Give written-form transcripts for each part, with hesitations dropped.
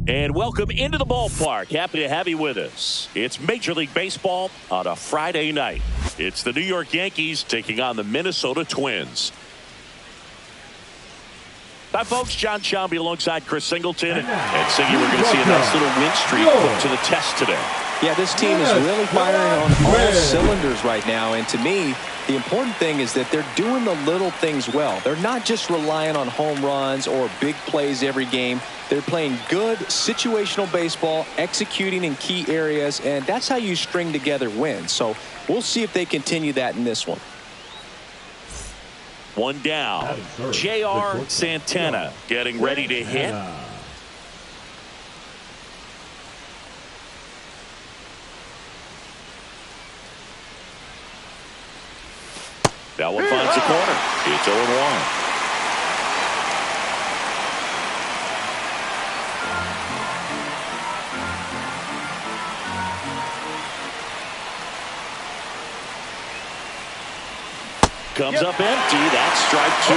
And welcome into the ballpark. Happy to have you with us. It's Major League Baseball on a Friday night. It's the New York Yankees taking on the Minnesota Twins. Hi, folks. John Sciambi alongside Chris Singleton. And Siggy, we're going to see a nice little win streak put to the test today. Yeah, this team is really firing on all cylinders right now. And to me, the important thing is that they're doing the little things well. They're not just relying on home runs or big plays every game. They're playing good situational baseball, executing in key areas, and that's how you string together wins. So we'll see if they continue that in this one. One down. J.R. Santana getting ready to hit. That one finds the corner. It's 0-1. Comes up empty. That's strike two.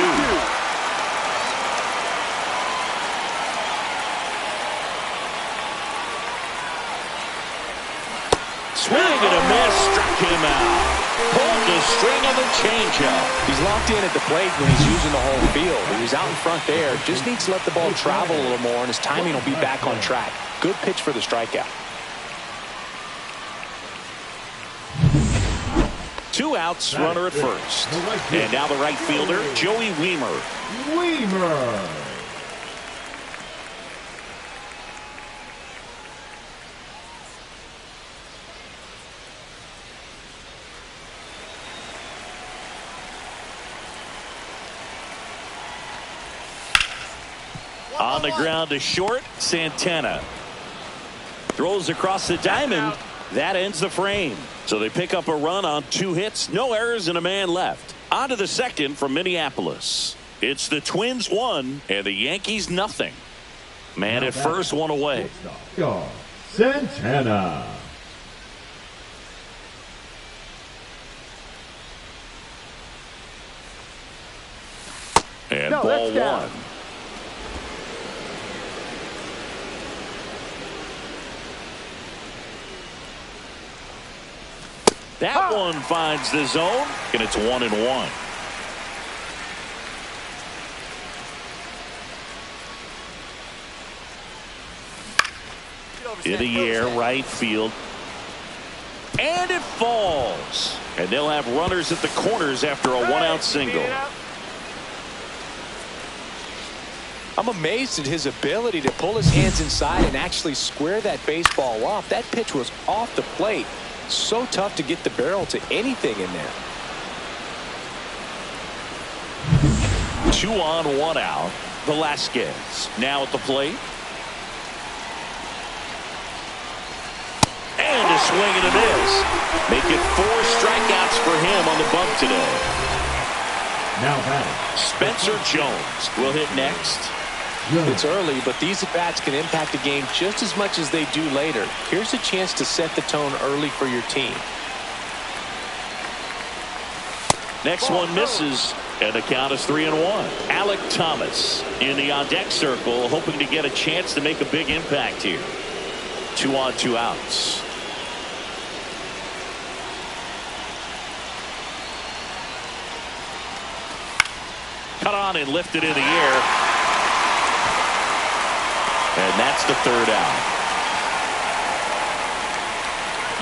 Swing and a miss. Struck him out. Pulled the string of the changeup. He's locked in at the plate when he's using the whole field. He was out in front there. Just needs to let the ball travel a little more, and his timing will be back on track. Good pitch for the strikeout. 2 outs, runner at first. And now the right fielder, Joey Wiemer. On the ground to short, Santana. Throws across the diamond. That ends the frame. So they pick up a run on 2 hits, no errors, and a man left. On to the second from Minneapolis. It's the Twins 1 and the Yankees nothing. Man at first, 1 away. Santana. And ball 1. That one finds the zone, and it's 1-1. In the air, right field. And it falls. And they'll have runners at the corners after a 1-out single. I'm amazed at his ability to pull his hands inside and actually square that baseball off. That pitch was off the plate. So tough to get the barrel to anything in there. 2 on, 1 out. Velasquez now at the plate. And a swing and a miss. Make it 4 strikeouts for him on the bump today. Now batting, Spencer Jones will hit next. It's early, but these at-bats can impact the game just as much as they do later. Here's a chance to set the tone early for your team. Next one misses, and the count is 3-1. Alec Thomas in the on-deck circle, hoping to get a chance to make a big impact here. 2 on, 2 outs. Cut on and lifted in the air. And that's the 3rd out.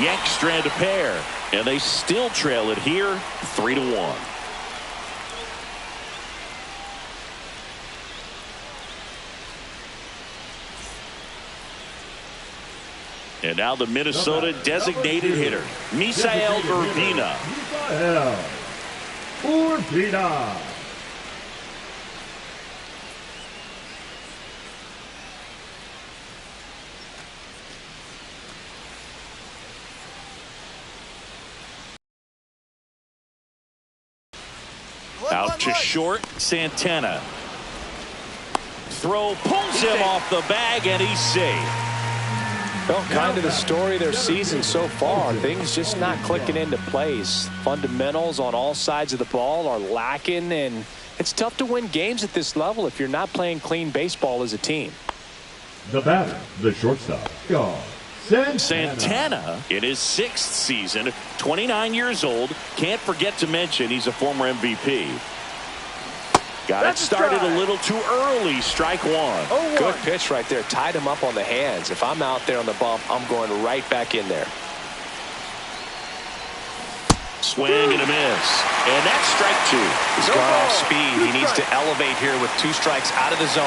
Yanks strand a pair, and they still trail it here 3-1. And now the Minnesota designated hitter, Misael Urbina. Urbina. Out to short, Santana. Throw pulls him off the bag, and he's safe. Well, kind of the story of their season so far. Things just not clicking into place. Fundamentals on all sides of the ball are lacking, and it's tough to win games at this level if you're not playing clean baseball as a team. The batter, the shortstop, Santana in his 6th season, 29 years old. Can't forget to mention he's a former MVP. Got it started a little too early. Strike one. Good pitch right there. Tied him up on the hands. If I'm out there on the bump, I'm going right back in there. Swing and a miss. And that's strike two. He's gone off speed. He needs to elevate here with 2 strikes out of the zone.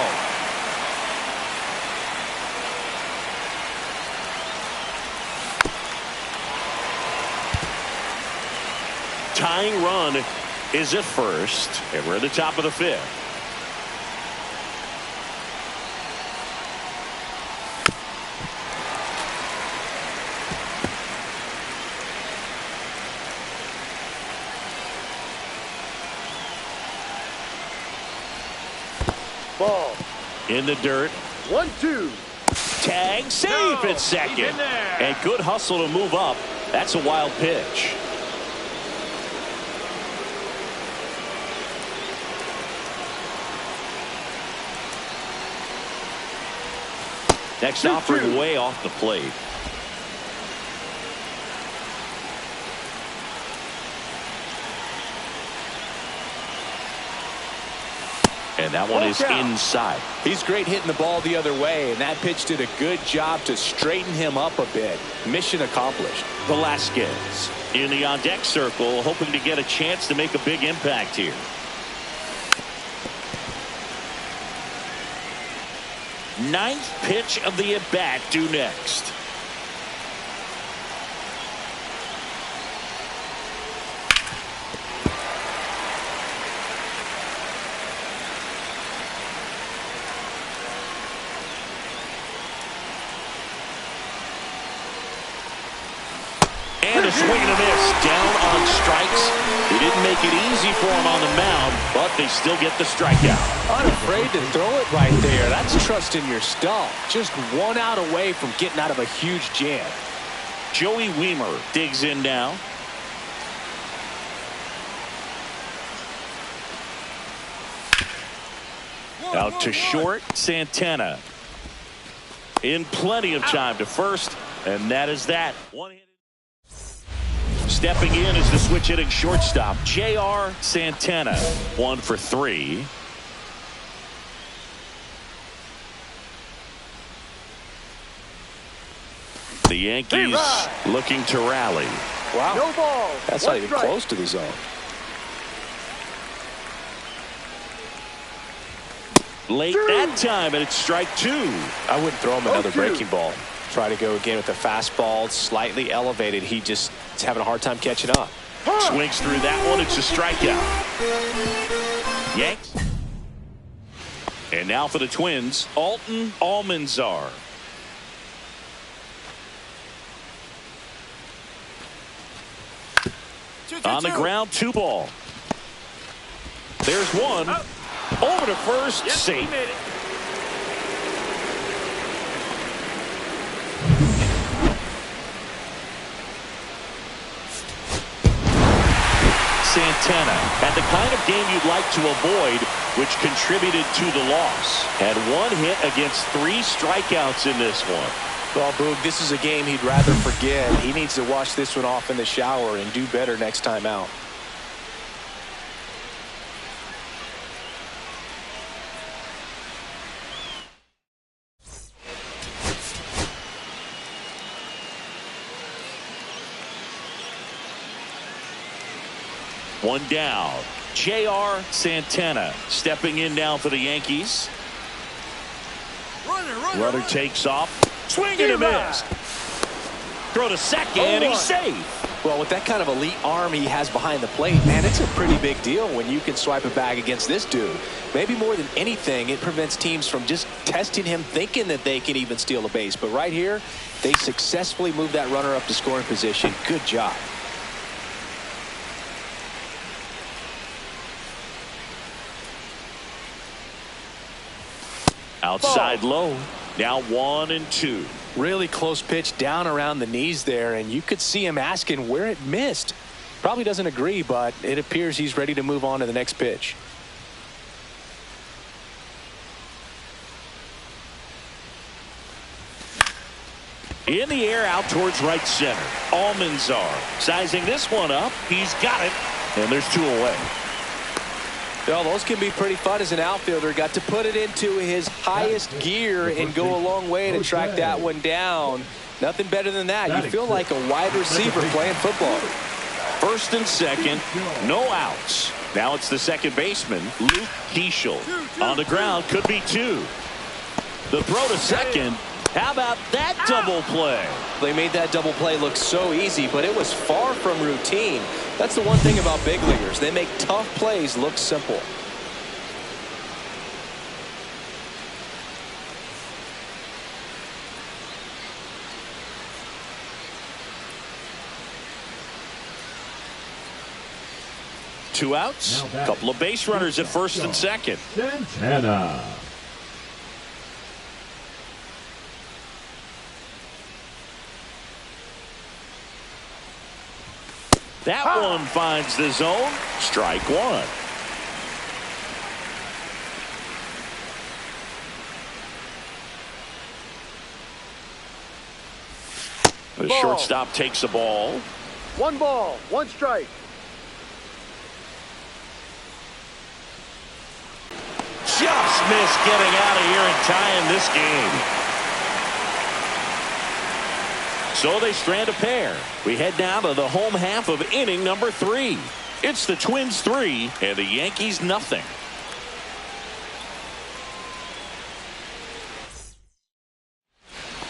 Tying run is at first, and we're at the top of the 5th. Ball. In the dirt. 1-2. Tag safe at second. And good hustle to move up. That's a wild pitch. Next offering way off the plate. And that one is inside. He's great hitting the ball the other way, and that pitch did a good job to straighten him up a bit. Mission accomplished. Velasquez in the on-deck circle, hoping to get a chance to make a big impact here. Ninth pitch of the at-bat due next. And a swing and a miss. Down on strikes. They didn't make it easy for him on the mound, but they still get the strikeout. Unafraid to throw it right there. That's trust in your stuff. Just 1 out away from getting out of a huge jam. Joey Weimer digs in now. Out to short, Santana. In plenty of time to first, and that is that. One-handed. Stepping in is the switch hitting shortstop, J.R. Santana. 1 for 3. The Yankees looking to rally. Wow. No ball. That's not even close to the zone. Late that time, and it's strike 2. I wouldn't throw him another breaking ball. Try to go again with a fastball, slightly elevated. He just is having a hard time catching up. Swings through that one. It's a strikeout. Yanks. And now for the Twins, Alton Almanzar. On the ground, 2 ball. There's one. Over to first, safe. Santana had the kind of game you'd like to avoid, which contributed to the loss. Had 1 hit against 3 strikeouts in this one. Well, Boog, this is a game he'd rather forget. He needs to wash this one off in the shower and do better next time out. One down. J.R. Santana stepping in now for the Yankees. Runner takes off. Swing and a miss. Throw to second. He's safe. Well, with that kind of elite arm he has behind the plate, man, it's a pretty big deal when you can swipe a bag against this dude. Maybe more than anything, it prevents teams from just testing him, thinking that they can even steal a base. But right here, they successfully moved that runner up to scoring position. Good job. Outside low. Now 1-2. Really close pitch down around the knees there, and you could see him asking where it missed. Probably doesn't agree, but it appears he's ready to move on to the next pitch. In the air out towards right center. Almanzar sizing this one up. He's got it. And there's 2 away. Well, those can be pretty fun as an outfielder. Got to put it into his highest gear and go a long way to track that one down. Nothing better than that. You feel like a wide receiver playing football. First and second, no outs. Now it's the second baseman, Luke Keeschel. On the ground, could be 2. The throw to second. How about that double play? They made that double play look so easy, but it was far from routine. That's the one thing about big leaguers. They make tough plays look simple. Two outs, a couple of base runners at first and second. Santana. That one finds the zone. Strike 1. The shortstop takes the ball. 1 ball, 1 strike. Just missed getting out of here and tying this game. So they strand a pair. We head now to the home half of inning number 3. It's the Twins 3 and the Yankees nothing.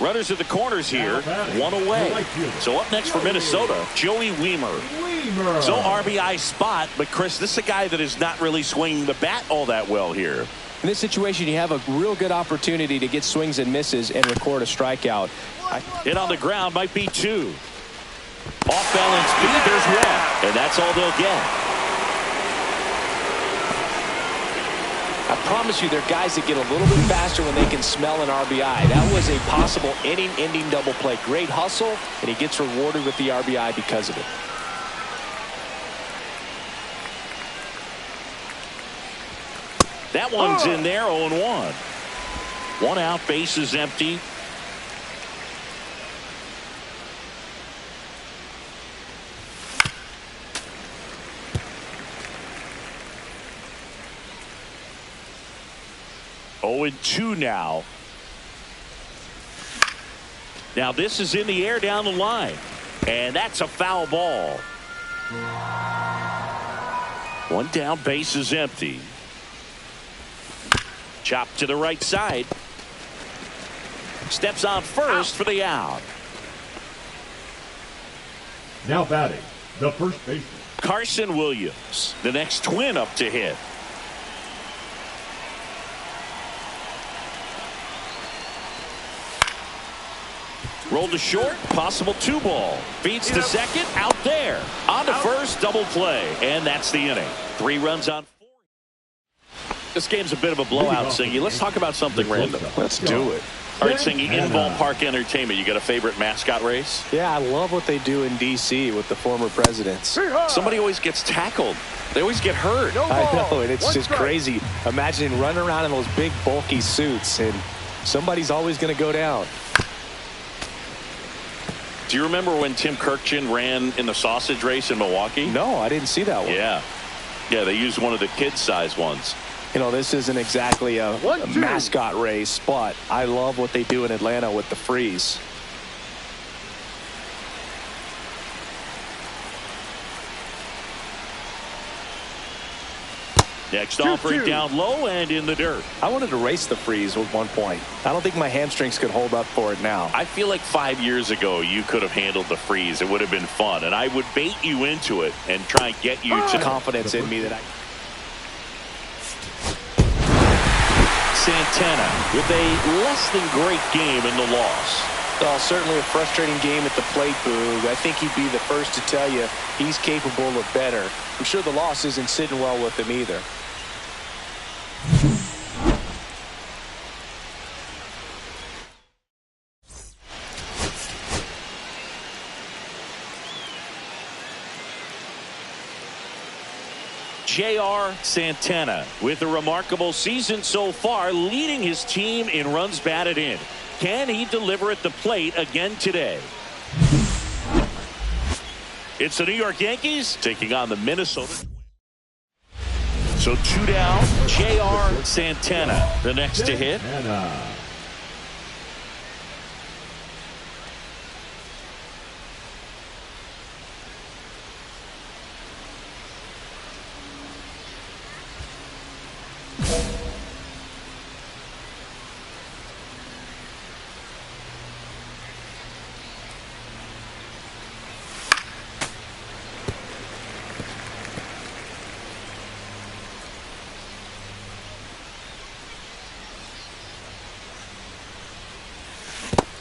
Runners at the corners here, 1 away. So up next for Minnesota, Joey Wiemer. So RBI spot, but Chris, this is a guy that is not really swinging the bat all that well here. In this situation, you have a real good opportunity to get swings and misses and record a strikeout. Hit on the ground might be 2. Off balance speed, there's 1. And that's all they'll get. I promise you, they're guys that get a little bit faster when they can smell an RBI. That was a possible inning-ending double play. Great hustle, and he gets rewarded with the RBI because of it. That one's in there, 0-1. 1 out, base is empty. Oh, and 2 now. Now this is in the air down the line. And that's a foul ball. 1 down, base is empty. Chopped to the right side. Steps on first for the out. Now batting, the first baseman, Carson Williams, the next Twin up to hit. Rolled to short, possible 2 ball. Feeds to second, out there. On to first, double play. And that's the inning. 3 runs on 4. This game's a bit of a blowout, Singy. Let's talk about something random. Let's do it. All right, Singy, in ballpark entertainment, you got a favorite mascot race? Yeah, I love what they do in D.C. with the former presidents. Somebody always gets tackled. They always get hurt. I know, and it's just crazy. Imagining running around in those big, bulky suits, and somebody's always going to go down. Do you remember when Tim Kirkjian ran in the sausage race in Milwaukee? No, I didn't see that one. Yeah. Yeah, they used one of the kid-size ones. You know, this isn't exactly a mascot race, but I love what they do in Atlanta with the freeze. Next offering down low and in the dirt. I wanted to race the freeze at one point. I don't think my hamstrings could hold up for it now. I feel like 5 years ago you could have handled the freeze. It would have been fun, and I would bait you into it and try and get you to confidence in me that I. Santana with a less than great game in the loss. Well, certainly a frustrating game at the plate, Boog. I think he'd be the first to tell you he's capable of better. I'm sure the loss isn't sitting well with him either. J.R. Santana with a remarkable season so far, leading his team in runs batted in. Can he deliver at the plate again today? It's the New York Yankees taking on the Minnesota. So 2 down, J.R. Santana, the next to hit.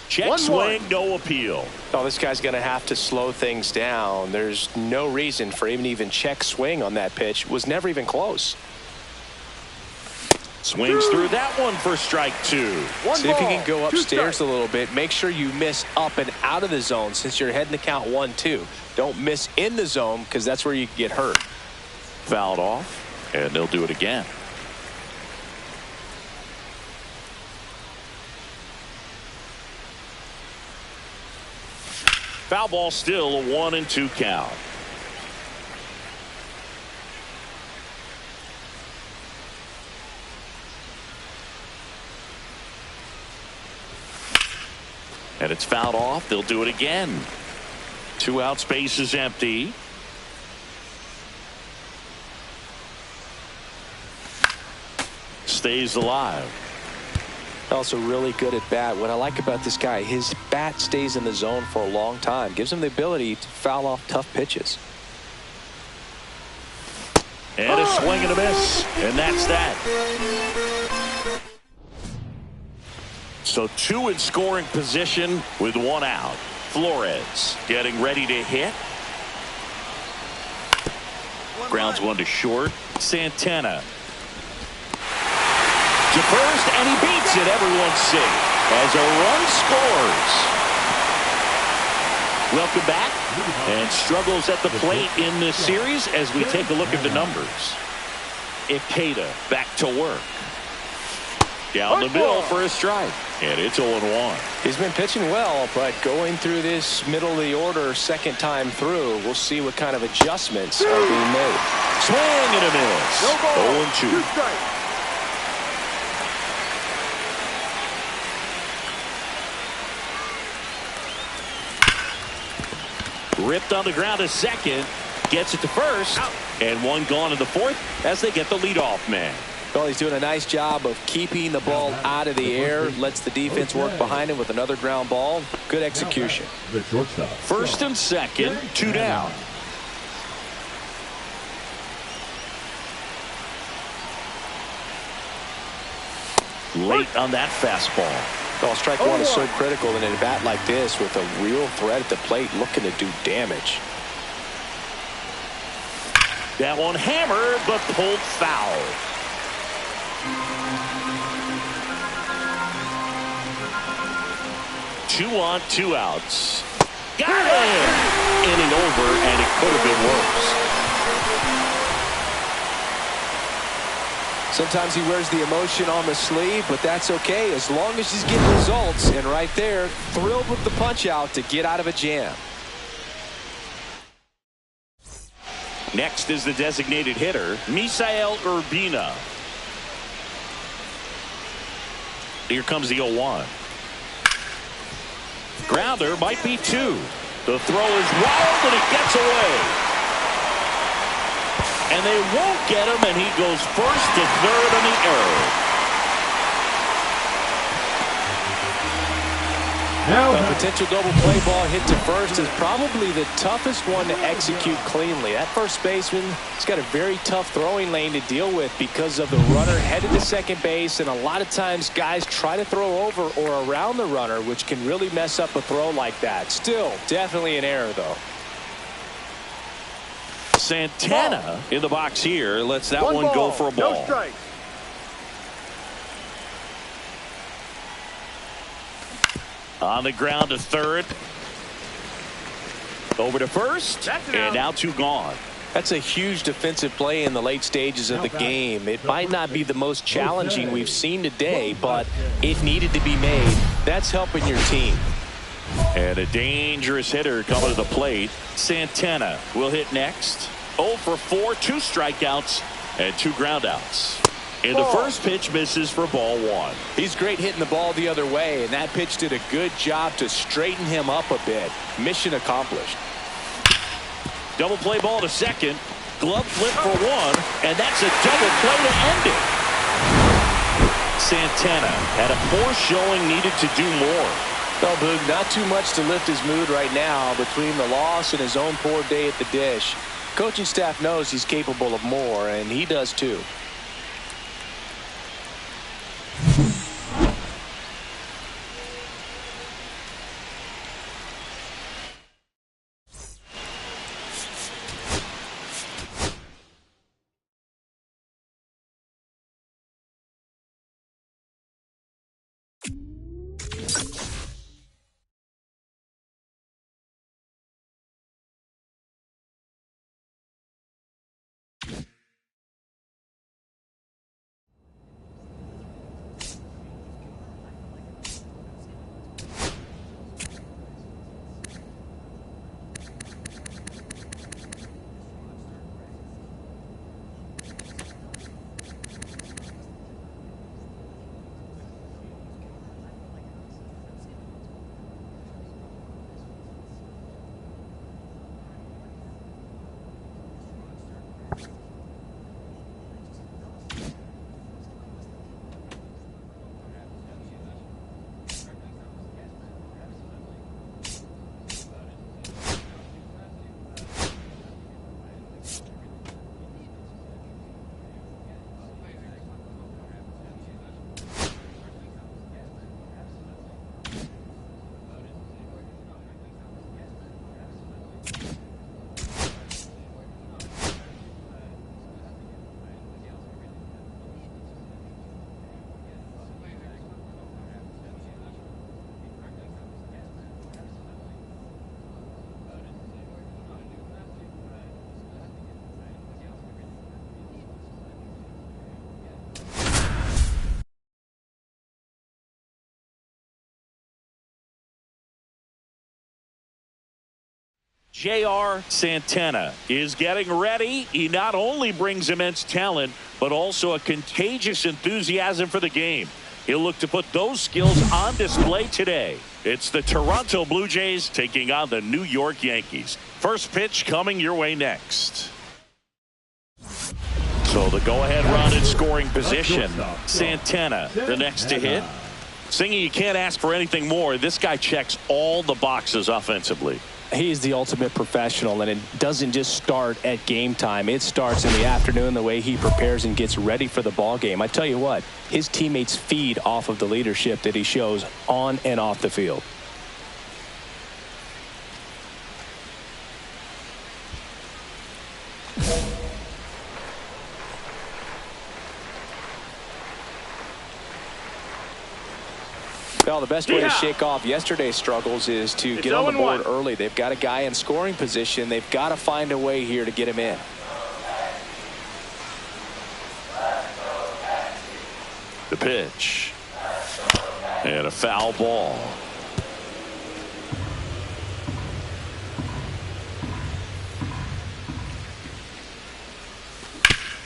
Check swing, no appeal. Oh, this guy's going to have to slow things down. There's no reason for him to even check swing on that pitch. It was never even close. Swings through that one for strike 2. See if you can go upstairs a little bit. Make sure you miss up and out of the zone since you're heading to count 1-2. Don't miss in the zone because that's where you get hurt. Fouled off, and they'll do it again. Foul ball, still a 1-2 count. And it's fouled off. They'll do it again. 2 out, space is empty. Stays alive. Also really good at bat. What I like about this guy, his bat stays in the zone for a long time. Gives him the ability to foul off tough pitches. And a swing and a miss. And that's that. So 2 in scoring position with 1 out. Flores getting ready to hit. Grounds 1 to short. Santana to first, and he beats it. Everyone's safe as a run scores. Welcome back. And struggles at the plate in this series as we take a look at the numbers. Ikeda back to work. Down the middle for a strike. And it's 0-1. He's been pitching well, but going through this middle of the order second time through, we'll see what kind of adjustments are being made. Swing and a miss. 0-2. Ripped on the ground to second. Gets it to first. And 1 gone in the 4th as they get the leadoff man. Well, he's doing a nice job of keeping the ball out of the air. Lets the defense work behind him with another ground ball. Good execution. The shortstop. First and second, 2 down. Late on that fastball. Well, strike 1 is so critical in a bat like this with a real threat at the plate looking to do damage. That one hammered, but pulled foul. Two on, 2 outs. Got it! Inning over, and it could have been worse. Sometimes he wears the emotion on the sleeve, but that's okay as long as he's getting results. And right there, thrilled with the punch out to get out of a jam. Next is the designated hitter, Misael Urbina. Here comes the 0-1. Grounder might be 2. The throw is wild, and it gets away. And they won't get him, and he goes first to third on the error. Now a potential double play ball hit to first is probably the toughest one to execute cleanly. That first baseman has got a very tough throwing lane to deal with because of the runner headed to second base, and a lot of times guys try to throw over or around the runner, which can really mess up a throw like that. Still, definitely an error, though. Santana in the box here lets that one go for a ball. No strike. On the ground to third. Over to first. And now 2 gone. That's a huge defensive play in the late stages of the game. It might not be the most challenging we've seen today, but it needed to be made. That's helping your team. And a dangerous hitter coming to the plate. Santana will hit next. 0 for 4, 2 strikeouts, and 2 groundouts. And the first pitch misses for ball 1. He's great hitting the ball the other way, and that pitch did a good job to straighten him up a bit. Mission accomplished. Double play ball to second. Glove flip for 1, and that's a double play to end it. Santana had a poor showing, needed to do more. Well, Boog, not too much to lift his mood right now between the loss and his own poor day at the dish. Coaching staff knows he's capable of more, and he does too. J.R. Santana is getting ready. He not only brings immense talent, but also a contagious enthusiasm for the game. He'll look to put those skills on display today. It's the Toronto Blue Jays taking on the New York Yankees. First pitch coming your way next. So the go-ahead run in scoring position. Santana, the next to hit. Singy, you can't ask for anything more. This guy checks all the boxes offensively. He's the ultimate professional, and it doesn't just start at game time. It starts in the afternoon, the way he prepares and gets ready for the ball game. I tell you what, his teammates feed off of the leadership that he shows on and off the field. Well, the best way to shake off yesterday's struggles is to get on the board early. They've got a guy in scoring position. They've got to find a way here to get him in. The pitch. And a foul ball.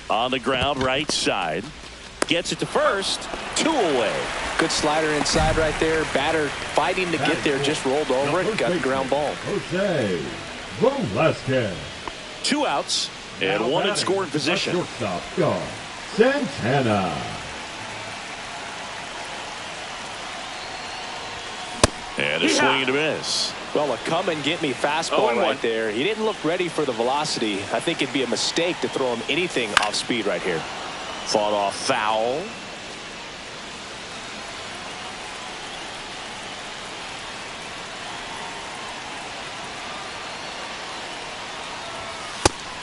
On the ground, right side. Gets it to first. 2 away. Good slider inside right there. Batter fighting to get there. Just rolled over it. Got the ground ball. Jose Velasquez. 2 outs and 1 in scoring position. Shortstop guard Santana. And a swing and a miss. Well, a come and get me fastball right there. He didn't look ready for the velocity. I think it'd be a mistake to throw him anything off speed right here. Fought off foul.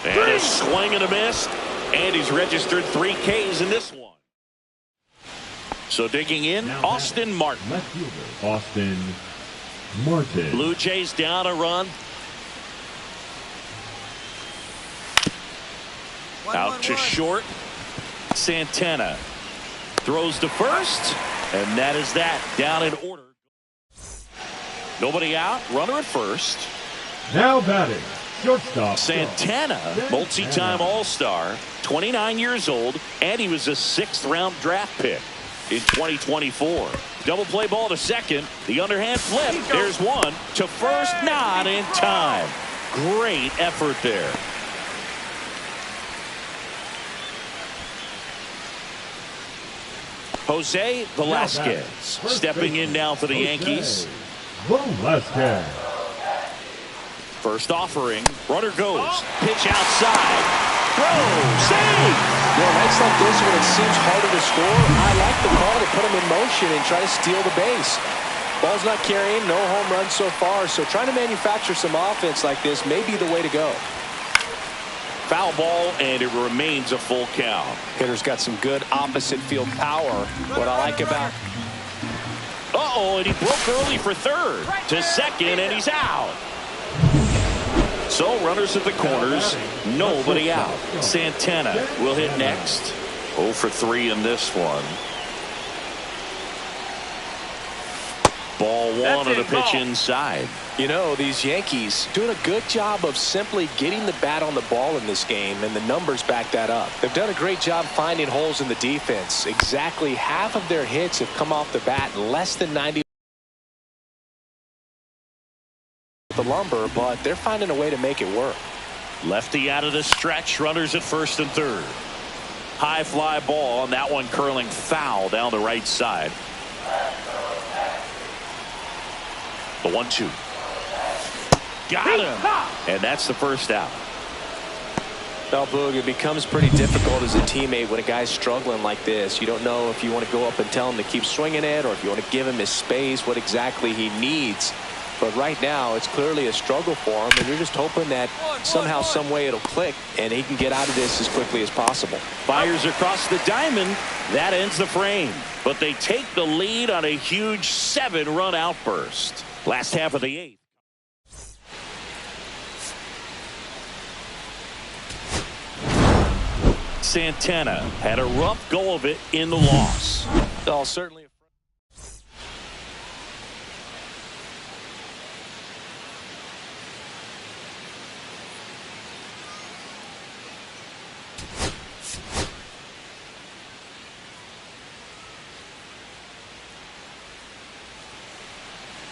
And a swing and a miss. And he's registered 3 Ks in this one. So digging in, Now Austin Martin. Left fielder Austin Martin. Blue Jays down a run. Out to short. Santana throws to first. And that is that. Down in order. Nobody out, runner at first. Now batting, shortstop Santana, multi-time All-Star, 29 years old, and he was a 6th-round draft pick in 2024. Double play ball to second. The underhand flip. There's one to first, not in time. Great effort there. Jose Velasquez stepping in now for the Yankees. Velasquez. First offering. Runner goes. Pitch outside. Throw. Save. Nights like this when it seems harder to score, I like the call to put him in motion and try to steal the base. Ball's not carrying, no home runs so far, so trying to manufacture some offense like this may be the way to go. Foul ball, and it remains a full count. Hitter's got some good opposite field power. What I like about... And he broke early for third. To second, and he's out. So runners at the corners, nobody out. Santana will hit next. 0 for 3 in this one. Ball one on the pitch inside. You know, these Yankees doing a good job of simply getting the bat on the ball in this game, and the numbers back that up. They've done a great job finding holes in the defense. Exactly half of their hits have come off the bat in less than 90 the lumber, but they're finding a way to make it work. Lefty out of the stretch, runners at first and third. High fly ball, and that one curling foul down the right side. The 1-2. Got him. And that's the first out. Well, Boog, it becomes pretty difficult as a teammate when a guy's struggling like this. You don't know if you want to go up and tell him to keep swinging it, or if you want to give him his space, what exactly he needs. But right now, it's clearly a struggle for him, and you're just hoping that somehow, some way it'll click, and he can get out of this as quickly as possible. Fires across the diamond. That ends the frame. But they take the lead on a huge 7-run outburst. Last half of the 8th. Santana had a rough go of it in the loss. Well, certainly.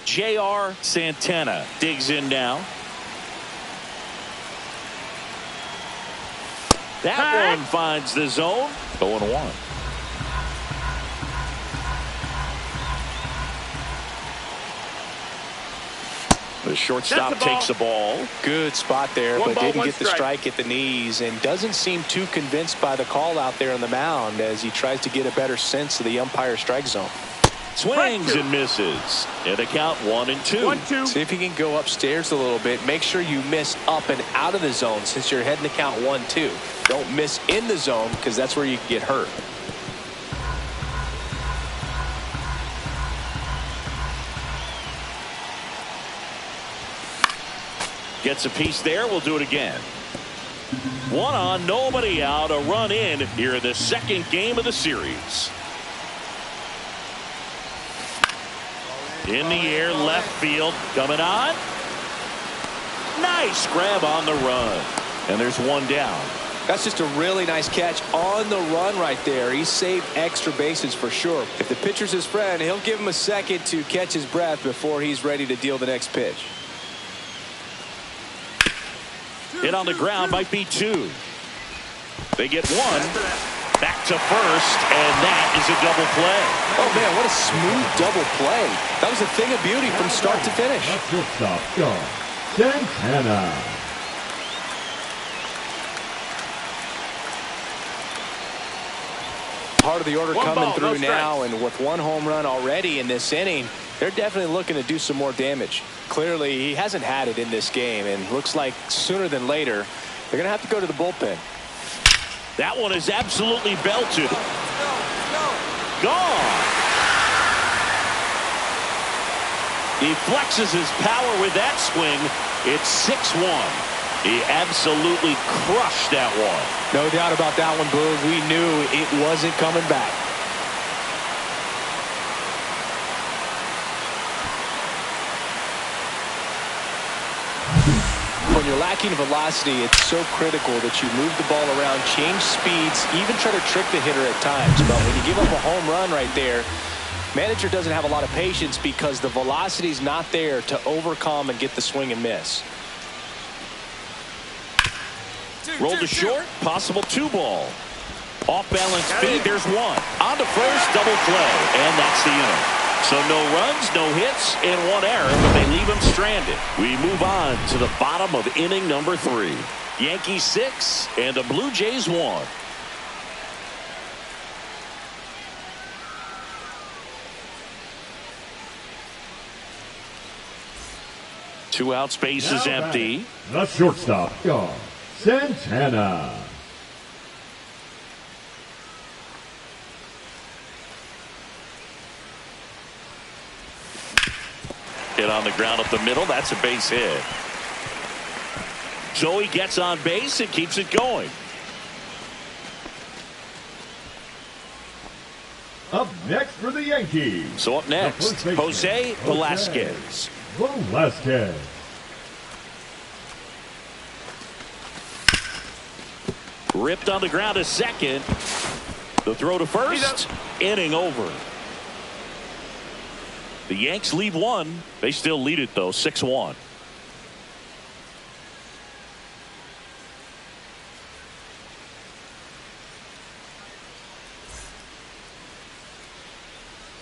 J.R. Santana digs in now. That one finds the zone. 0-1. The shortstop takes the ball. Good spot there, but didn't get the strike at the knees, and doesn't seem too convinced by the call out there on the mound as he tries to get a better sense of the umpire strike zone. Swings and misses. And the count 1-2. See if he can go upstairs a little bit. Make sure you miss up and out of the zone since you're heading to count 1-2. Don't miss in the zone because that's where you can get hurt. Gets a piece there. We'll do it again. 1 on, nobody out. A run in here in the second game of the series. In the air, left field, coming on. Nice grab on the run. And there's one down. That's just a really nice catch on the run right there. He saved extra bases for sure. If the pitcher's his friend, he'll give him a second to catch his breath before he's ready to deal the next pitch. Hit on the ground might be 2. They get 1. Back to first, and that is a double play. Oh, man, what a smooth double play. That was a thing of beauty from start to finish. Shortstop, Santana. Part of the order coming through now, and with 1 home run already in this inning, they're definitely looking to do some more damage. Clearly, he hasn't had it in this game, and looks like sooner than later, they're going to have to go to the bullpen. That one is absolutely belted. Gone. He flexes his power with that swing. It's 6-1. He absolutely crushed that one. No doubt about that one, Boog. We knew it wasn't coming back. When you're lacking velocity, it's so critical that you move the ball around, change speeds, even try to trick the hitter at times. But when you give up a home run right there, manager doesn't have a lot of patience because the velocity's not there to overcome and get the swing and miss. Roll to short, possible 2-ball. Off balance speed, there's one. On to first, double play, and that's the inning. So no runs, no hits, and one error, but they leave him stranded. We move on to the bottom of inning number 3. Yankees 6 and the Blue Jays 1. Two out, space is empty. The shortstop, gone. Santana. Hit on the ground up the middle. That's a base hit. So he gets on base and keeps it going. Up next for the Yankees. So up next, Jose Velasquez. Velasquez. Ripped on the ground to second. The throw to first. Inning over. The Yanks lead one. They still lead it, though, 6-1.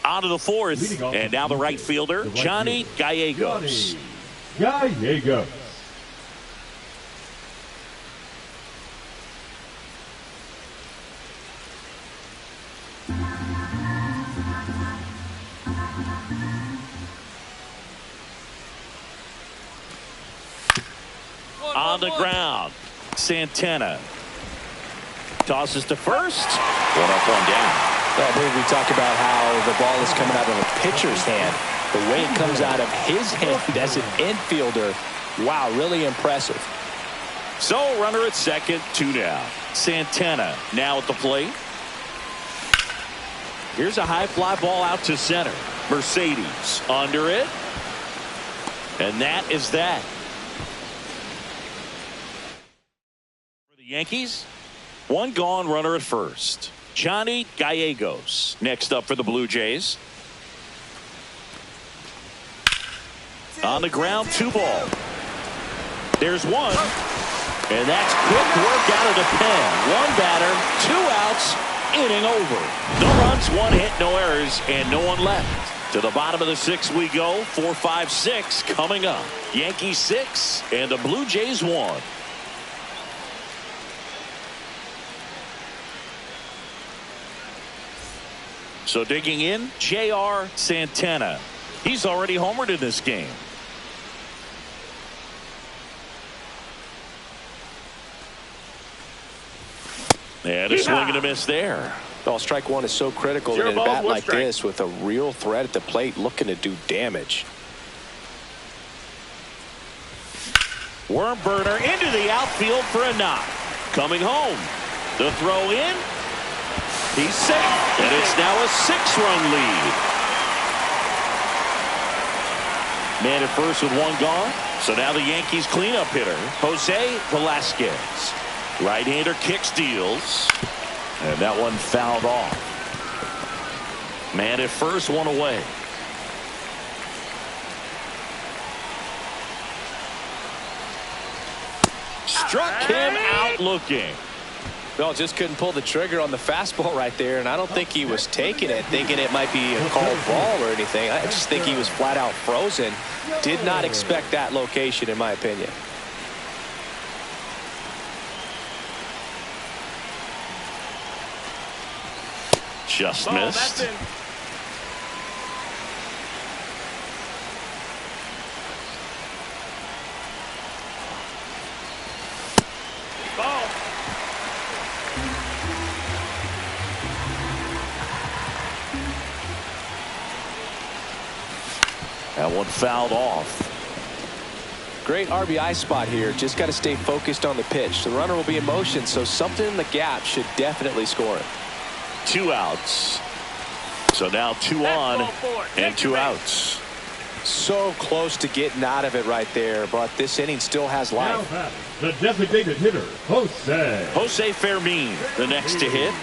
On to the fourth. And now the right fielder, Johnny Gallegos. Gallegos. On the ground, Santana tosses to first. One up, one down. Well, I believe we talked about how the ball is coming out of a pitcher's hand. The way it comes out of his hand as an infielder, wow, really impressive. So runner at second, 2 down. Santana now at the plate. Here's a high fly ball out to center. Mercedes under it. And that is that. For the Yankees, one gone, runner at first. Johnny Gallegos next up for the Blue Jays. On the ground, 2-ball. There's one. And that's quick work out of the pen. One batter, 2 outs, inning over. No runs, 1 hit, no errors, and no one left. To the bottom of the 6th we go. 4, 5, 6 coming up. Yankees 6 and the Blue Jays 1. So digging in, J.R. Santana. He's already homered in this game. And a swing and a miss there. Well, strike one is so critical in a bat like this with a real threat at the plate looking to do damage. Worm burner into the outfield for a knock. Coming home. The throw in. He's safe. And it's now a 6-run lead. Man at first with one gone. So now the Yankees cleanup hitter, Jose Velasquez. Right-hander kicks, deals. And that one fouled off. Man at first, one away. Struck him out looking. Well, just couldn't pull the trigger on the fastball right there, and I don't think he was taking it, thinking it might be a called ball or anything. I just think he was flat out frozen. Did not expect that location, in my opinion. Just missed. That one fouled off. Great RBI spot here. Just got to stay focused on the pitch. The runner will be in motion, so something in the gap should definitely score it. 2 outs. So now 2 on and 2 outs. so close to getting out of it right there, but this inning still has Now life. batting, the designated hitter, Jose Fermin, the next to hit.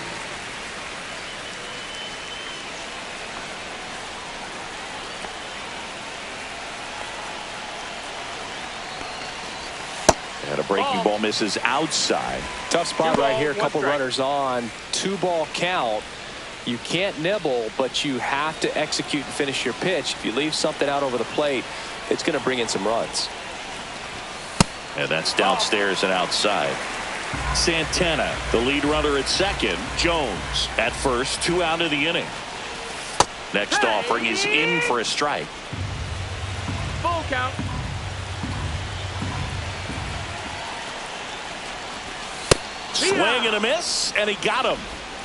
And a breaking ball misses outside. Tough spot right here. A couple runners on. 2-ball count. You can't nibble, but you have to execute and finish your pitch. If you leave something out over the plate, it's going to bring in some runs. And that's downstairs and outside. Santana, the lead runner at second. Jones at first. 2 out of the inning. Next offering is in for a strike. Full count. Swing and a miss, and he got him.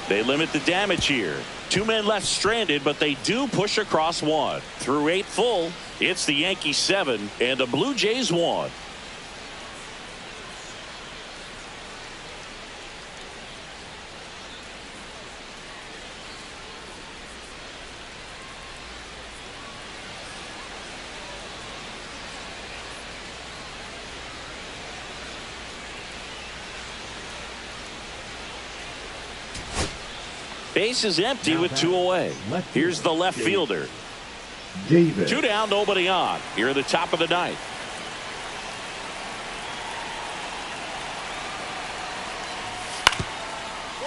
They limit the damage here. 2 men left stranded, but they do push across 1. Through 8 full, it's the Yankees 7 and the Blue Jays 1. Base is empty with 2 away. Here's the left fielder. David. 2 down, nobody on. Here at the top of the 9th.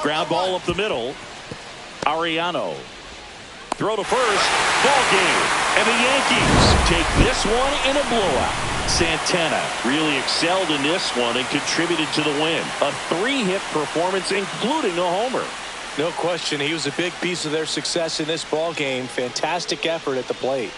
Ground ball up the middle. Ariano. Throw to first. Ball game. And the Yankees take this one in a blowout. Santana really excelled in this one and contributed to the win. A 3-hit performance, including a homer. No question, he was a big piece of their success in this ball game. Fantastic effort at the plate.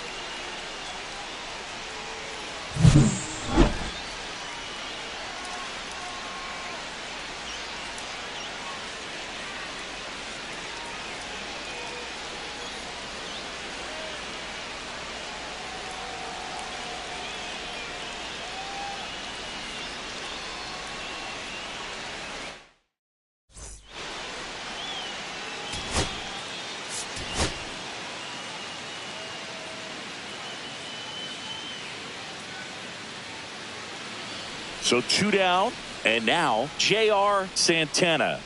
So 2 down, and now J.R. Santana.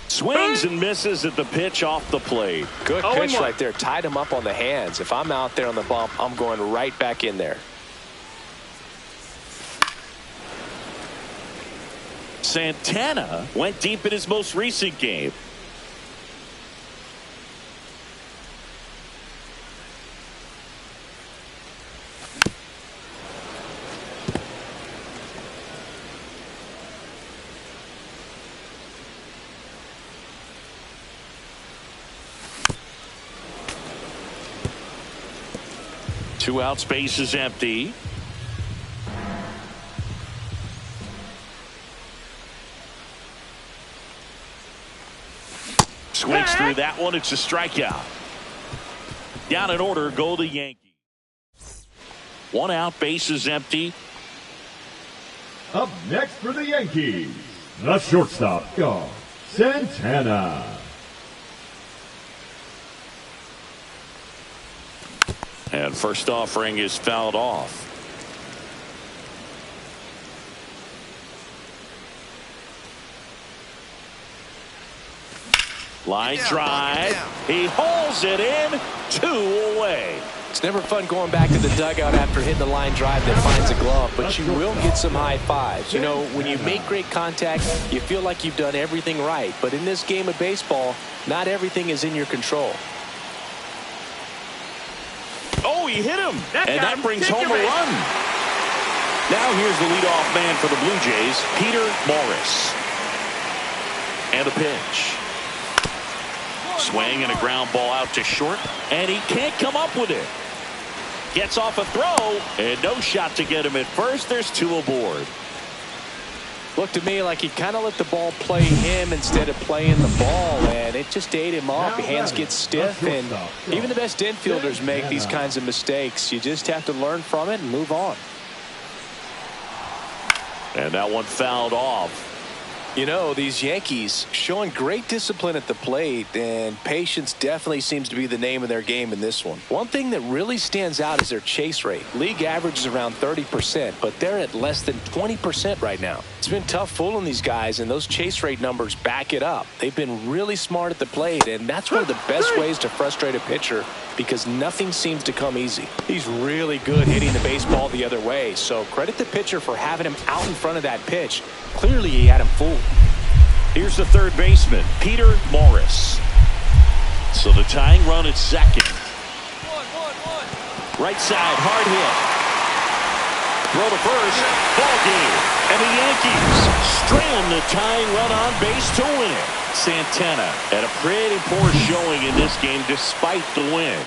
Swings and misses at the pitch off the plate. Good pitch right there. Tied him up on the hands. If I'm out there on the bump, I'm going right back in there. Santana went deep in his most recent game. Two outs, base is empty. Swings through that one. It's a strikeout. Down in order go the Yankees. 1 out, base is empty. Up next for the Yankees, the shortstop, Santana. And first offering is fouled off. Line drive. He hauls it in. 2 away. It's never fun going back to the dugout after hitting the line drive that finds a glove, but you will get some high fives. You know, when you make great contact, you feel like you've done everything right. But in this game of baseball, not everything is in your control. Oh, he hit him. And that brings home a run. Now here's the leadoff man for the Blue Jays, Peter Morris. And a pitch. Swing and a ground ball out to short, and he can't come up with it. Gets off a throw, and no shot to get him at first. There's 2 aboard. Looked to me like he kind of let the ball play him instead of playing the ball, and it just ate him up. Your hands get stiff, and even the best infielders make these kinds of mistakes. You just have to learn from it and move on. And that one fouled off. You know, these Yankees showing great discipline at the plate, and patience definitely seems to be the name of their game in this one. One thing that really stands out is their chase rate. League average is around 30%, but they're at less than 20% right now. It's been tough fooling these guys, and those chase rate numbers back it up. They've been really smart at the plate, and that's one of the best ways to frustrate a pitcher because nothing seems to come easy. He's really good hitting the baseball the other way, so credit the pitcher for having him out in front of that pitch. Clearly, he had him fooled. Here's the third baseman, Peter Morris. So the tying run at second. Right side, hard hit. Throw to first, ball game. And the Yankees strand the tying run on base to win. Santana had a pretty poor showing in this game despite the win.